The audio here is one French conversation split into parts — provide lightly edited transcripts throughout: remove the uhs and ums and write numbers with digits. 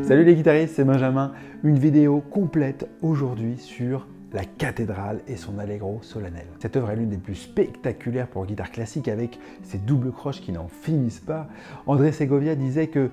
Salut les guitaristes, c'est Benjamin. Une vidéo complète aujourd'hui sur la cathédrale et son allegro solennel. Cette œuvre est l'une des plus spectaculaires pour guitare classique avec ses doubles croches qui n'en finissent pas. André Segovia disait que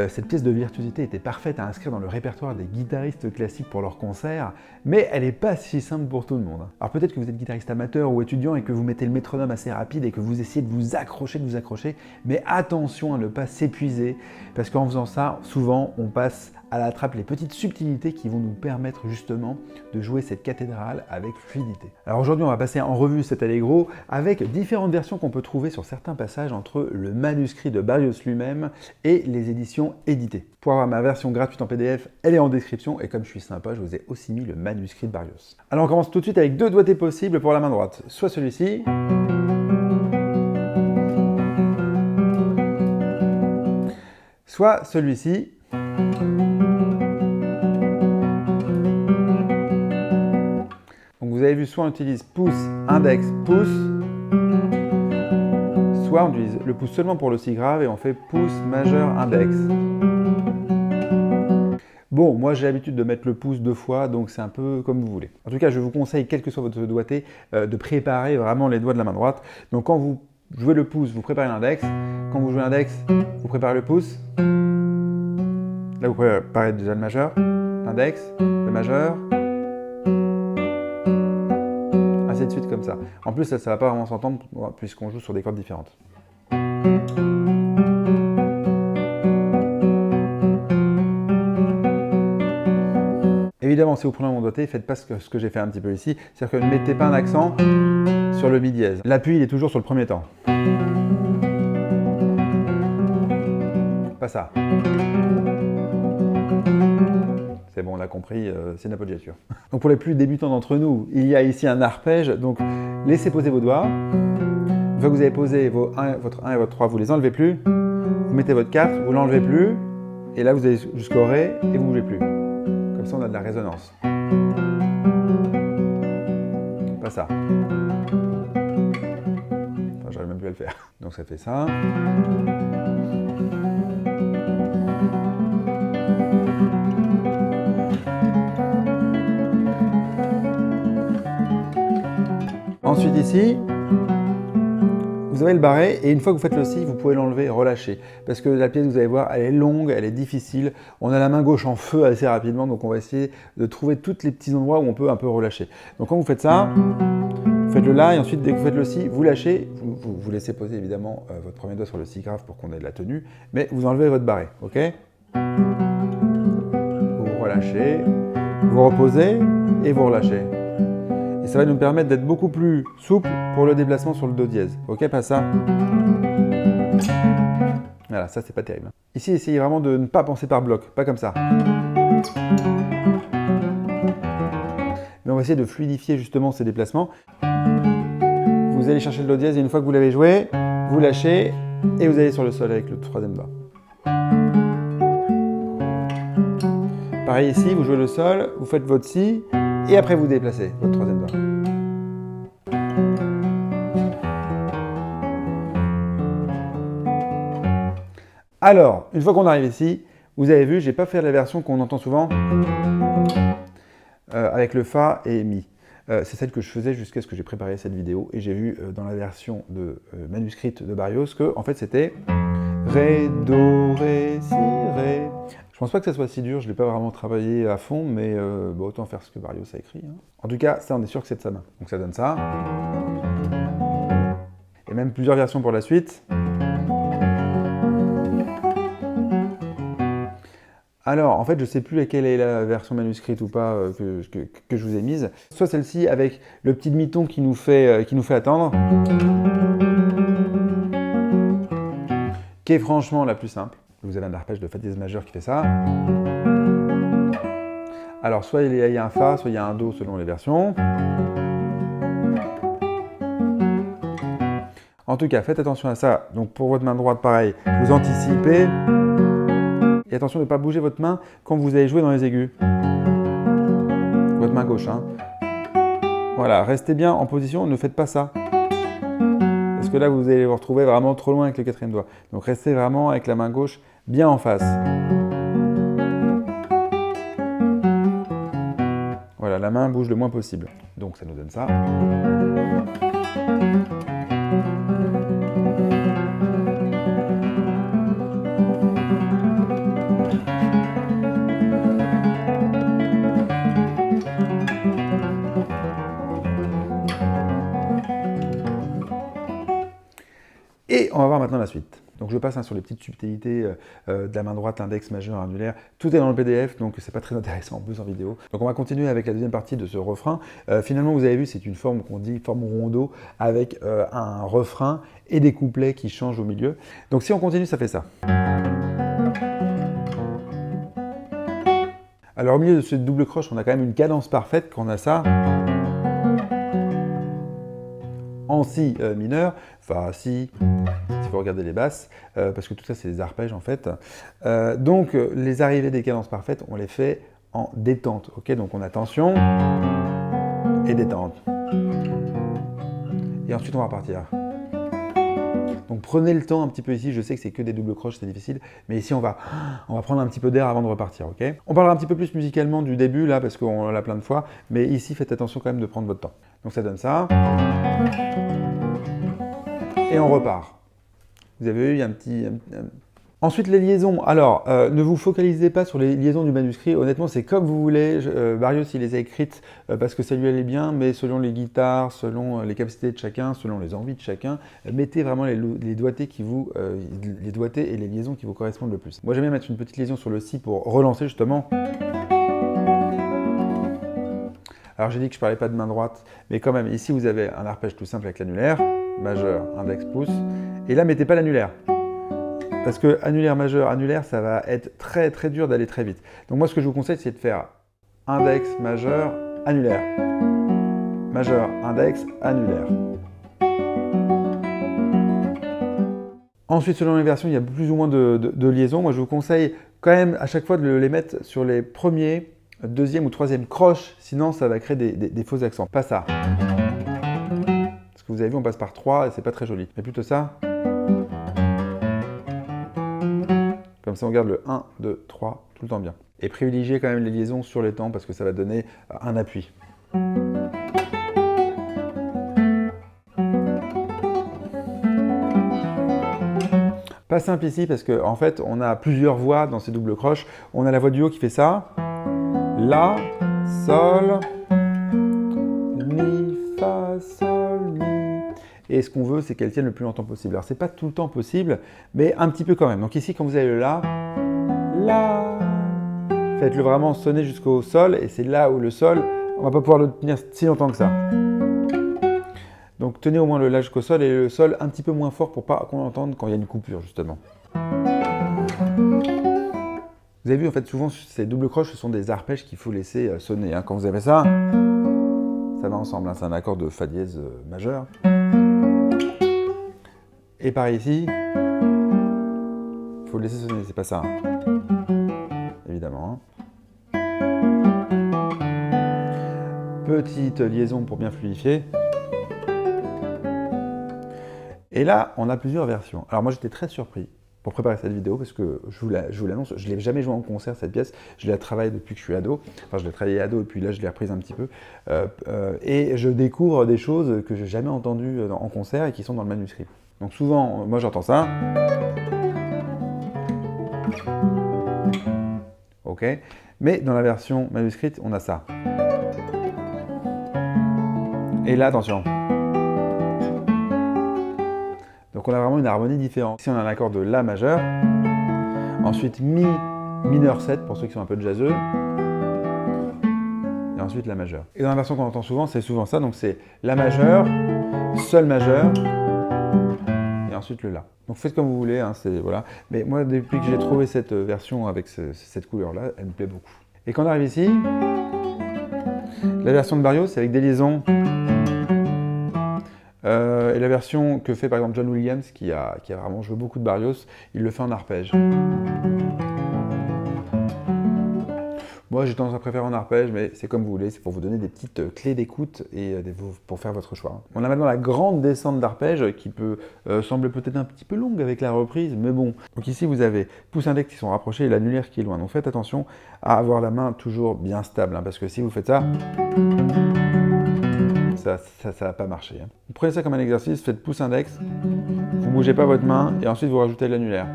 cette pièce de virtuosité était parfaite à inscrire dans le répertoire des guitaristes classiques pour leurs concerts, mais elle n'est pas si simple pour tout le monde. Alors peut-être que vous êtes guitariste amateur ou étudiant et que vous mettez le métronome assez rapide et que vous essayez de vous accrocher, mais attention à ne pas s'épuiser, parce qu'en faisant ça, souvent on passe à la trappe les petites subtilités qui vont nous permettre justement de jouer cette cathédrale avec fluidité. Alors aujourd'hui, on va passer en revue cet allegro avec différentes versions qu'on peut trouver sur certains passages entre le manuscrit de Barrios lui-même et les éditions éditées. Pour avoir ma version gratuite en PDF, elle est en description et comme je suis sympa, je vous ai aussi mis le manuscrit de Barrios. Alors on commence tout de suite avec deux doigtés possibles pour la main droite, soit celui-ci, soit celui-ci. Donc vous avez vu, soit on utilise pouce, index, pouce, soit on utilise le pouce seulement pour le si grave et on fait pouce, majeur, index. Bon, moi j'ai l'habitude de mettre le pouce deux fois, donc c'est un peu comme vous voulez. En tout cas, je vous conseille, quel que soit votre doigté, de préparer vraiment les doigts de la main droite. Donc quand vous jouez le pouce, vous préparez l'index. Quand vous jouez l'index, vous préparez le pouce. Là, vous préparez déjà le majeur, l'index, le majeur. Ainsi de suite comme ça. En plus, ça ne va pas vraiment s'entendre puisqu'on joue sur des cordes différentes. Évidemment, si vous prenez mon doigté, faites pas ce que j'ai fait un petit peu ici. C'est-à-dire que ne mettez pas un accent sur le mi dièse. L'appui, il est toujours sur le premier temps. Pas ça. C'est bon, on l'a compris, c'est une appoggiature. Donc pour les plus débutants d'entre nous, il y a ici un arpège. Donc laissez poser vos doigts. Une fois que vous avez posé votre 1 et votre 3, vous ne les enlevez plus. Vous mettez votre 4, vous ne l'enlevez plus. Et là, vous allez jusqu'au Ré et vous ne bougez plus. Comme ça, on a de la résonance. Pas ça. Enfin, j'arrive même plus à le faire. Donc ça fait ça. Ensuite ici, vous avez le barré et une fois que vous faites le si, vous pouvez l'enlever et relâcher. Parce que la pièce, vous allez voir, elle est longue, elle est difficile. On a la main gauche en feu assez rapidement, donc on va essayer de trouver tous les petits endroits où on peut un peu relâcher. Donc quand vous faites ça, vous faites le la et ensuite dès que vous faites le si, vous lâchez. Vous laissez poser évidemment votre premier doigt sur le si grave pour qu'on ait de la tenue, mais vous enlevez votre barré, ok? Vous relâchez, vous reposez et vous relâchez. Et ça va nous permettre d'être beaucoup plus souple pour le déplacement sur le do dièse. Ok, pas ça. Voilà, ça c'est pas terrible. Ici, essayez vraiment de ne pas penser par bloc, pas comme ça. Mais on va essayer de fluidifier justement ces déplacements. Vous allez chercher le do dièse et une fois que vous l'avez joué, vous lâchez et vous allez sur le sol avec le troisième doigt. Pareil ici, vous jouez le sol, vous faites votre si. Et après, vous déplacez votre troisième doigt. Alors, une fois qu'on arrive ici, vous avez vu, je n'ai pas fait la version qu'on entend souvent avec le Fa et Mi. C'est celle que je faisais jusqu'à ce que j'ai préparé cette vidéo. Et j'ai vu dans la version de manuscrite de Barrios que en fait, c'était Ré, Do, Ré, Si, Ré. Je pense pas que ça soit si dur, je ne l'ai pas vraiment travaillé à fond, mais bon, autant faire ce que Barrios a écrit. Hein. En tout cas, ça, on est sûr que c'est de sa main. Donc ça donne ça. Et même plusieurs versions pour la suite. Alors, en fait, je ne sais plus laquelle est la version manuscrite ou pas que je vous ai mise. Soit celle-ci avec le petit demi-ton qui nous fait attendre, qui est franchement la plus simple. Vous avez un arpège de fa dièse majeur qui fait ça. Alors, soit il y a un fa, soit il y a un do selon les versions. En tout cas, faites attention à ça. Donc, pour votre main droite, pareil, vous anticipez. Et attention de ne pas bouger votre main quand vous allez jouer dans les aigus. Votre main gauche. Hein. Voilà, restez bien en position, ne faites pas ça. Parce que là, vous allez vous retrouver vraiment trop loin avec le quatrième doigt. Donc, restez vraiment avec la main gauche bien en face. la main bouge le moins possible. Donc ça nous donne ça. Et on va voir maintenant la suite. Donc je passe sur les petites subtilités de la main droite, index, majeur, annulaire. Tout est dans le PDF, donc c'est pas très intéressant en plus en vidéo. Donc on va continuer avec la deuxième partie de ce refrain. Finalement, vous avez vu, c'est une forme qu'on dit forme rondeau, avec un refrain et des couplets qui changent au milieu. Donc si on continue, ça fait ça. Alors au milieu de ce double croche, on a quand même une cadence parfaite quand on a ça. En si mineur, fa, si, il faut regarder les basses, parce que tout ça c'est des arpèges en fait. Donc les arrivées des cadences parfaites, on les fait en détente, ok? Donc on a tension et détente. Et ensuite on va repartir. Donc prenez le temps un petit peu ici, je sais que c'est que des doubles croches, c'est difficile, mais ici on va prendre un petit peu d'air avant de repartir, ok? On parlera un petit peu plus musicalement du début là, parce qu'on l'a plein de fois, mais ici faites attention quand même de prendre votre temps. Donc ça donne ça. Et on repart. Vous avez vu, il y a un petit... Ensuite, les liaisons. Alors, ne vous focalisez pas sur les liaisons du manuscrit. Honnêtement, c'est comme vous voulez. Barrios, il les a écrites parce que ça lui allait bien, mais selon les guitares, selon les capacités de chacun, selon les envies de chacun, mettez vraiment les doigtés les doigtés et les liaisons qui vous correspondent le plus. Moi, j'aime bien mettre une petite liaison sur le si pour relancer justement. Alors, j'ai dit que je ne parlais pas de main droite, mais quand même, ici, vous avez un arpège tout simple avec l'annulaire, majeur, index, pouce, et là, mettez pas l'annulaire. Parce que annulaire, majeur, annulaire, ça va être très très dur d'aller très vite. Donc moi, ce que je vous conseille, c'est de faire index, majeur, annulaire. Majeur, index, annulaire. Ensuite, selon les versions, il y a plus ou moins de liaisons. Moi, je vous conseille quand même à chaque fois de les mettre sur les premiers, deuxième ou troisième croches, sinon ça va créer des faux accents. Pas ça. Parce que vous avez vu, on passe par 3 et c'est pas très joli. Mais plutôt ça. Comme ça, on garde le 1, 2, 3 tout le temps bien. Et privilégiez quand même les liaisons sur les temps parce que ça va donner un appui. Pas simple ici parce qu'en fait, on a plusieurs voix dans ces doubles croches. On a la voix du haut qui fait ça. La, sol, mi, fa, sol, mi. Et ce qu'on veut, c'est qu'elle tienne le plus longtemps possible. Alors, c'est pas tout le temps possible, mais un petit peu quand même. Donc ici, quand vous avez le la, faites-le vraiment sonner jusqu'au sol, et c'est là où le sol, on va pas pouvoir le tenir si longtemps que ça. Donc tenez au moins le la jusqu'au sol, et le sol un petit peu moins fort pour pas qu'on l'entende quand il y a une coupure, justement. Vous avez vu, en fait, souvent, ces doubles croches, ce sont des arpèges qu'il faut laisser sonner. Hein. Quand vous avez ça, ça va ensemble. Hein. C'est un accord de fa dièse majeur. Et pareil ici, il faut le laisser sonner, c'est pas ça. Hein. Évidemment. Hein. Petite liaison pour bien fluidifier. Et là, on a plusieurs versions. Alors moi, j'étais très surpris pour préparer cette vidéo parce que je vous l'annonce, je ne l'ai jamais joué en concert cette pièce, je la travaille depuis que je suis ado, enfin je l'ai travaillé ado et puis là je l'ai reprise un petit peu, et je découvre des choses que je n'ai jamais entendues en concert et qui sont dans le manuscrit. Donc souvent, moi j'entends ça, ok, mais dans la version manuscrite, on a ça. Et là, attention. Donc on a vraiment une harmonie différente. Ici on a un accord de La majeur, ensuite Mi mineur 7 pour ceux qui sont un peu jazzeux, et ensuite La majeur. Et dans la version qu'on entend souvent, c'est souvent ça, donc c'est La majeur, Sol majeur, et ensuite le La. Donc faites comme vous voulez, hein, voilà. Mais moi depuis que j'ai trouvé cette version avec cette couleur-là, elle me plaît beaucoup. Et quand on arrive ici, la version de Barrios, c'est avec des liaisons. Et la version que fait par exemple John Williams, qui a vraiment joué beaucoup de Barrios, il le fait en arpège. Moi Moi, j'ai tendance à préférer en arpège, mais c'est comme vous voulez. C'est pour vous donner des petites clés d'écoute et pour faire votre choix. On a maintenant la grande descente d'arpège qui peut sembler peut-être un petit peu longue avec la reprise, mais bon. Donc ici, vous avez pouce index qui sont rapprochés et l'annulaire qui est loin. Donc faites attention à avoir la main toujours bien stable, hein, parce que si vous faites ça, ça va pas marcher. Hein. Vous prenez ça comme un exercice, faites pouce index, vous bougez pas votre main et ensuite vous rajoutez l'annulaire.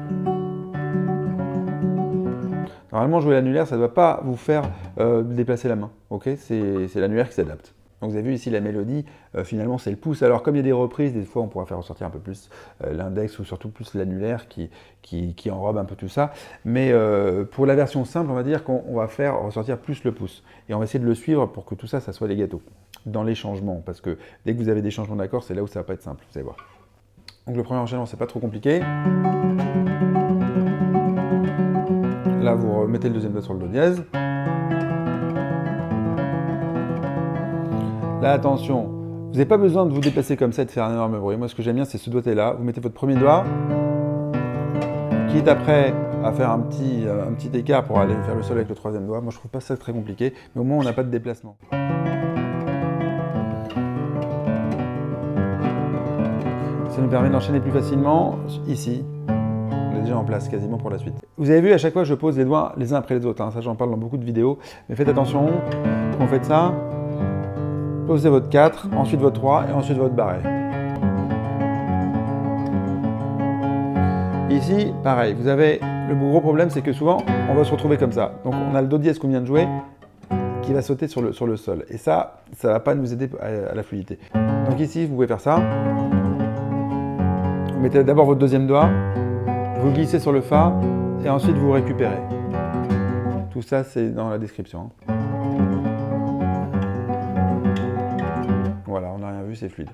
Normalement, jouer l'annulaire, ça ne doit pas vous faire déplacer la main. Okay, c'est l'annulaire qui s'adapte. Donc vous avez vu ici la mélodie, finalement c'est le pouce. Alors comme il y a des reprises, des fois on pourra faire ressortir un peu plus l'index ou surtout plus l'annulaire qui enrobe un peu tout ça. Mais pour la version simple, on va dire qu'on va faire ressortir plus le pouce. Et on va essayer de le suivre pour que tout ça, ça soit les gâteaux dans les changements. Parce que dès que vous avez des changements d'accords, c'est là où ça va pas être simple, vous allez voir. Donc le premier enchaînement, c'est pas trop compliqué. Là, vous remettez le deuxième doigt sur le do dièse. Là, attention, vous n'avez pas besoin de vous déplacer comme ça et de faire un énorme bruit. Moi, ce que j'aime bien, c'est ce doigté-là. Vous mettez votre premier doigt, quitte après à faire un petit écart pour aller faire le sol avec le troisième doigt. Moi, je trouve pas ça très compliqué, mais au moins, on n'a pas de déplacement. Ça nous permet d'enchaîner plus facilement ici. On est déjà en place quasiment pour la suite. Vous avez vu, à chaque fois, je pose les doigts les uns après les autres. Hein. Ça, j'en parle dans beaucoup de vidéos. Mais faites attention, quand vous faites ça, posez votre 4, ensuite votre 3 et ensuite votre barré. Ici, pareil, vous avez le gros problème, c'est que souvent, on va se retrouver comme ça. Donc, on a le do dièse qu'on vient de jouer qui va sauter sur le sol. Et ça ne va pas nous aider à la fluidité. Donc ici, vous pouvez faire ça. Vous mettez d'abord votre deuxième doigt, vous glissez sur le fa et ensuite vous récupérez. Tout ça, c'est dans la description. Voilà, on n'a rien vu, c'est fluide.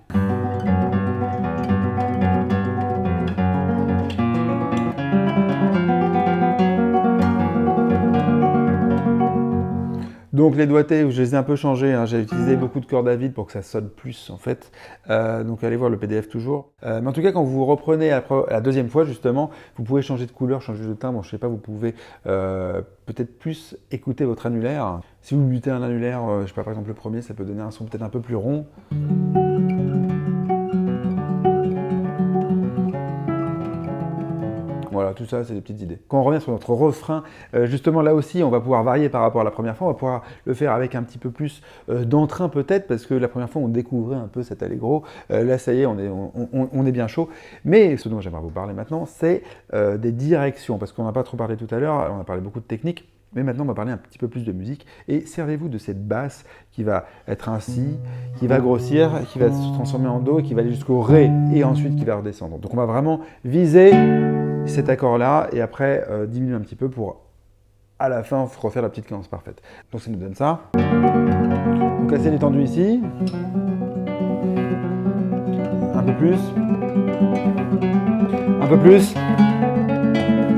Donc les doigtés, je les ai un peu changés, hein. J'ai utilisé beaucoup de cordes à vide pour que ça sonne plus en fait. Donc allez voir le PDF toujours. Mais en tout cas, quand vous reprenez la deuxième fois justement, vous pouvez changer de couleur, changer de timbre. Je sais pas, vous pouvez peut-être plus écouter votre annulaire. Si vous butez un annulaire, je sais pas, par exemple le premier, ça peut donner un son peut-être un peu plus rond. Voilà, tout ça, c'est des petites idées. Quand on revient sur notre refrain, justement là aussi, on va pouvoir varier par rapport à la première fois. On va pouvoir le faire avec un petit peu plus d'entrain peut-être, parce que la première fois, on découvrait un peu cet allegro. Là, ça y est, on est bien chaud. Mais ce dont j'aimerais vous parler maintenant, c'est des directions, parce qu'on n'a pas trop parlé tout à l'heure, on a parlé beaucoup de technique. Mais maintenant, on va parler un petit peu plus de musique. Et servez-vous de cette basse qui va être un si, qui va grossir, qui va se transformer en do, qui va aller jusqu'au ré, et ensuite qui va redescendre. Donc on va vraiment viser cet accord-là, et après diminuer un petit peu pour, à la fin, refaire la petite cadence parfaite. Donc ça nous donne ça. Donc assez détendu ici. Un peu plus. Un peu plus.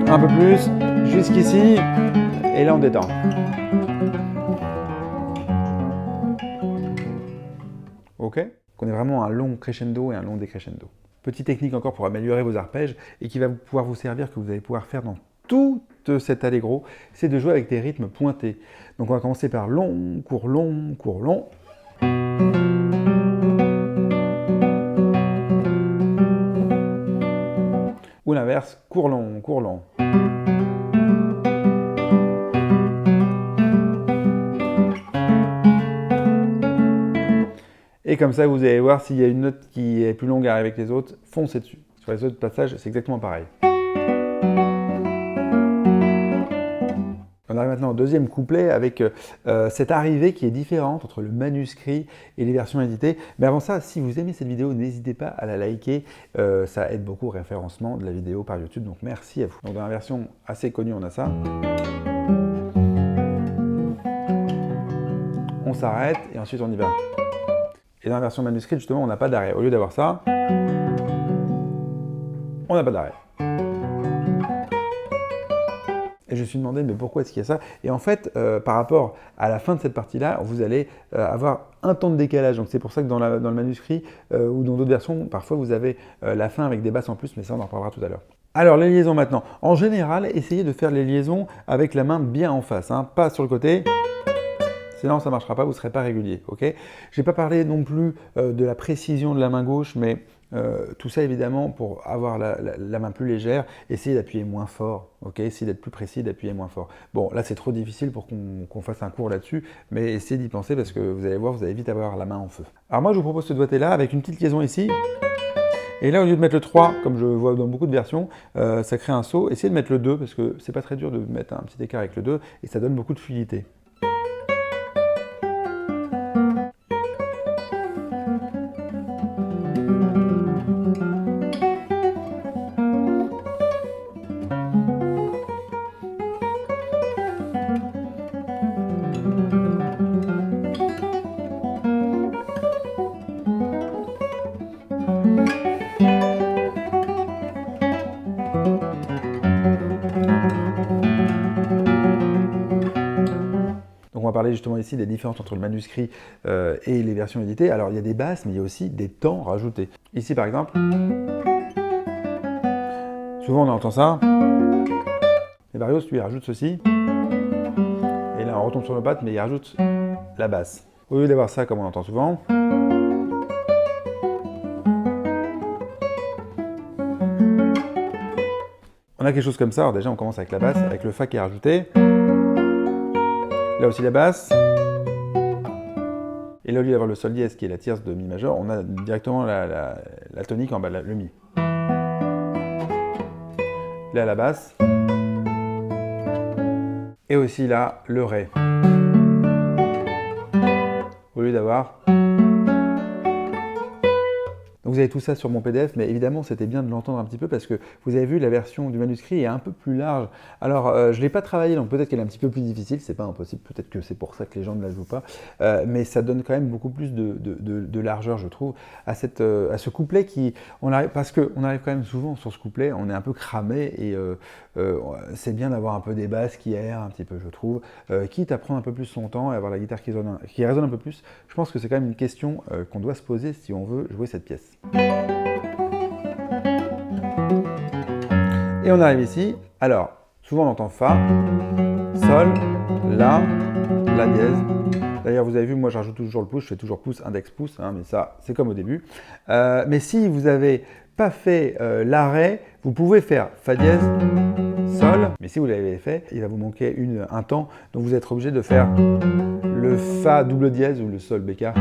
Un peu plus. Jusqu'ici. Et là, on détend. Ok? On est vraiment un long crescendo et un long décrescendo. Petite technique encore pour améliorer vos arpèges et qui va pouvoir vous servir, que vous allez pouvoir faire dans tout cet allegro, c'est de jouer avec des rythmes pointés. Donc on va commencer par long, court, long, court, long. Ou l'inverse, court, long, court, long. Et comme ça, vous allez voir s'il y a une note qui est plus longue à arriver que les autres, foncez dessus. Sur les autres passages, c'est exactement pareil. On arrive maintenant au deuxième couplet avec cette arrivée qui est différente entre le manuscrit et les versions éditées. Mais avant ça, si vous aimez cette vidéo, n'hésitez pas à la liker. Ça aide beaucoup au référencement de la vidéo par YouTube, donc merci à vous. Donc dans la version assez connue, on a ça. On s'arrête et ensuite on y va. Et dans la version manuscrite, justement, on n'a pas d'arrêt. Au lieu d'avoir ça, on n'a pas d'arrêt. Et je me suis demandé, mais pourquoi est-ce qu'il y a ça? Et en fait, par rapport à la fin de cette partie-là, vous allez avoir un temps de décalage. Donc c'est pour ça que dans le manuscrit ou dans d'autres versions, parfois vous avez la fin avec des basses en plus, mais ça on en reparlera tout à l'heure. Alors les liaisons maintenant. En général, essayez de faire les liaisons avec la main bien en face, hein, pas sur le côté. Sinon, ça ne marchera pas, vous ne serez pas régulier. Okay, je n'ai pas parlé non plus de la précision de la main gauche, mais tout ça évidemment pour avoir la main plus légère, essayez d'appuyer moins fort. Okay, essayez d'être plus précis, d'appuyer moins fort. Bon, là c'est trop difficile pour qu'on fasse un cours là-dessus, mais essayez d'y penser parce que vous allez voir, vous allez vite avoir la main en feu. Alors moi je vous propose ce doigté-là avec une petite liaison ici. Et là, au lieu de mettre le 3, comme je vois dans beaucoup de versions, ça crée un saut. Essayez de mettre le 2 parce que c'est pas très dur de mettre un petit écart avec le 2 et ça donne beaucoup de fluidité. Donc on va parler justement ici des différences entre le manuscrit et les versions éditées. Alors il y a des basses, mais il y a aussi des temps rajoutés. Ici par exemple, souvent on entend ça. Et Barrios lui rajoute ceci. Et là on retombe sur le pat, mais il rajoute la basse. Au lieu d'avoir ça comme on entend souvent, on a quelque chose comme ça. Alors déjà on commence avec la basse, avec le fa qui est rajouté. Là aussi la basse. Et là, au lieu d'avoir le sol dièse qui est la tierce de mi majeur, on a directement la tonique en bas, le mi. Là la basse. Et aussi là, le ré. Au lieu d'avoir... Donc vous avez tout ça sur mon PDF, mais évidemment c'était bien de l'entendre un petit peu parce que vous avez vu la version du manuscrit est un peu plus large. Alors je ne l'ai pas travaillé, donc peut-être qu'elle est un petit peu plus difficile, c'est pas impossible, peut-être que c'est pour ça que les gens ne la jouent pas, mais ça donne quand même beaucoup plus de largeur, je trouve, à ce couplet parce qu'on arrive quand même souvent sur ce couplet, on est un peu cramé et c'est bien d'avoir un peu des basses qui aèrent un petit peu, je trouve, quitte à prendre un peu plus son temps et avoir la guitare qui résonne un peu plus. Je pense que c'est quand même une question qu'on doit se poser si on veut jouer cette pièce. Et on arrive ici. Alors, souvent on entend Fa, Sol, La, La dièse. D'ailleurs, vous avez vu, moi j'ajoute toujours le pouce, je fais toujours pouce, index, pouce, hein, mais ça, c'est comme au début. Mais si vous n'avez pas fait l'arrêt, vous pouvez faire Fa dièse, Sol, mais si vous l'avez fait, il va vous manquer un temps, donc vous êtes obligé de faire le Fa double dièse ou le Sol bécard.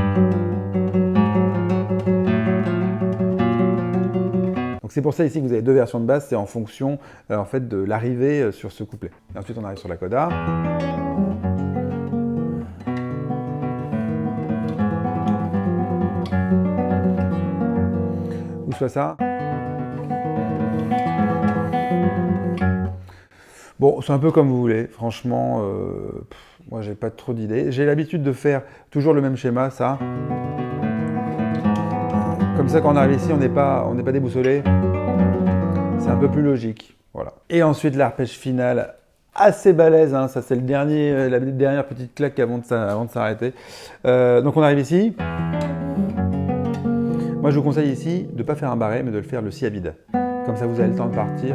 Donc c'est pour ça ici que vous avez deux versions de basse, c'est en fonction en fait, de l'arrivée sur ce couplet. Et ensuite on arrive sur la coda. Ou soit ça. Bon, c'est un peu comme vous voulez, franchement, moi j'ai pas trop d'idées. J'ai l'habitude de faire toujours le même schéma, ça. Comme ça, quand on arrive ici, on n'est pas déboussolé. C'est un peu plus logique. Voilà. Et ensuite, l'arpège final, assez balèze. Hein, ça, c'est la dernière petite claque avant de s'arrêter. Donc, on arrive ici. Moi, je vous conseille ici de ne pas faire un barré, mais de le faire le si à vide. Comme ça, vous avez le temps de partir.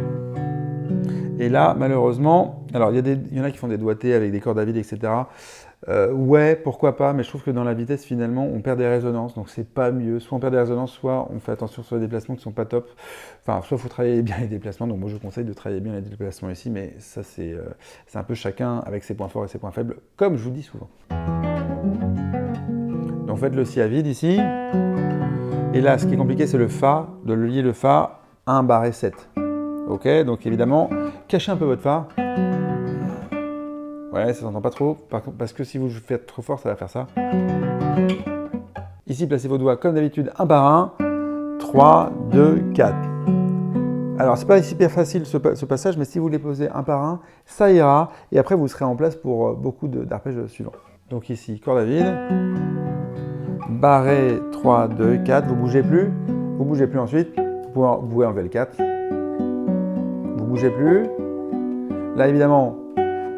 Et là, malheureusement, alors il y en a qui font des doigtés avec des cordes à vide, etc. Ouais, pourquoi pas, mais je trouve que dans la vitesse, finalement, on perd des résonances, donc c'est pas mieux. Soit on perd des résonances, soit on fait attention sur les déplacements qui sont pas top. Enfin, soit il faut travailler bien les déplacements, donc moi je vous conseille de travailler bien les déplacements ici, mais ça c'est un peu chacun avec ses points forts et ses points faibles, comme je vous dis souvent. Donc faites le si à vide ici. Et là, ce qui est compliqué, c'est le Fa, de le lier le Fa à un barré 7. Ok, donc évidemment, cachez un peu votre Fa. Ouais, ça s'entend pas trop, parce que si vous faites trop fort, ça va faire ça. Ici, placez vos doigts comme d'habitude, un par un. 3, 2, 4. Alors, c'est pas hyper facile ce passage, mais si vous les posez un par un, ça ira. Et après, vous serez en place pour beaucoup d'arpèges suivants. Donc ici, corde à vide. Barré, 3, 2, 4. Vous bougez plus. Vous bougez plus ensuite. Vous pouvez enlever le 4. Vous bougez plus. Là, évidemment,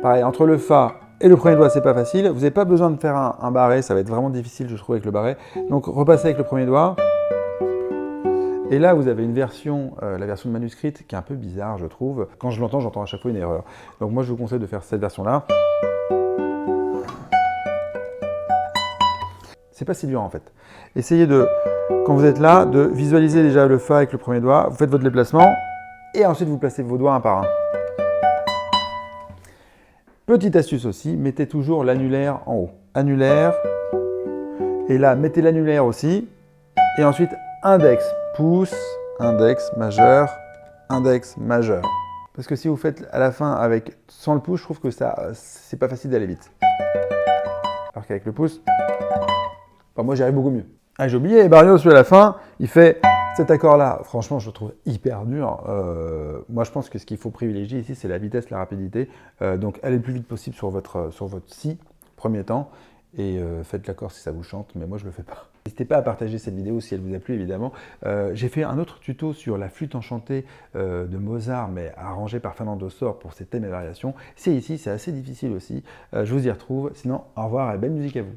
pareil, entre le Fa et le premier doigt, c'est pas facile. Vous n'avez pas besoin de faire un barré, ça va être vraiment difficile, je trouve, avec le barré. Donc, repassez avec le premier doigt. Et là, vous avez une version, la version de manuscrite, qui est un peu bizarre, je trouve. Quand je l'entends, j'entends à chaque fois une erreur. Donc moi, je vous conseille de faire cette version-là. C'est pas si dur en fait. Essayez de, quand vous êtes là, de visualiser déjà le Fa avec le premier doigt. Vous faites votre déplacement et ensuite vous placez vos doigts un par un. Petite astuce aussi, mettez toujours l'annulaire en haut. Annulaire. Et là, mettez l'annulaire aussi. Et ensuite, index, pouce, index majeur, index majeur. Parce que si vous faites à la fin avec sans le pouce, je trouve que ça, c'est pas facile d'aller vite. Alors qu'avec le pouce, moi j'y arrive beaucoup mieux. Ah, j'ai oublié, Barrios, à la fin, il fait cet accord-là. Franchement, je le trouve hyper dur. Moi, je pense que ce qu'il faut privilégier ici, c'est la vitesse, la rapidité. Donc, allez le plus vite possible sur votre si, premier temps, et faites l'accord si ça vous chante, mais moi, je ne le fais pas. N'hésitez pas à partager cette vidéo si elle vous a plu, évidemment. J'ai fait un autre tuto sur la flûte enchantée de Mozart, mais arrangée par Fernando Sor pour ses thèmes et variations. C'est ici, c'est assez difficile aussi. Je vous y retrouve. Sinon, au revoir et belle musique à vous.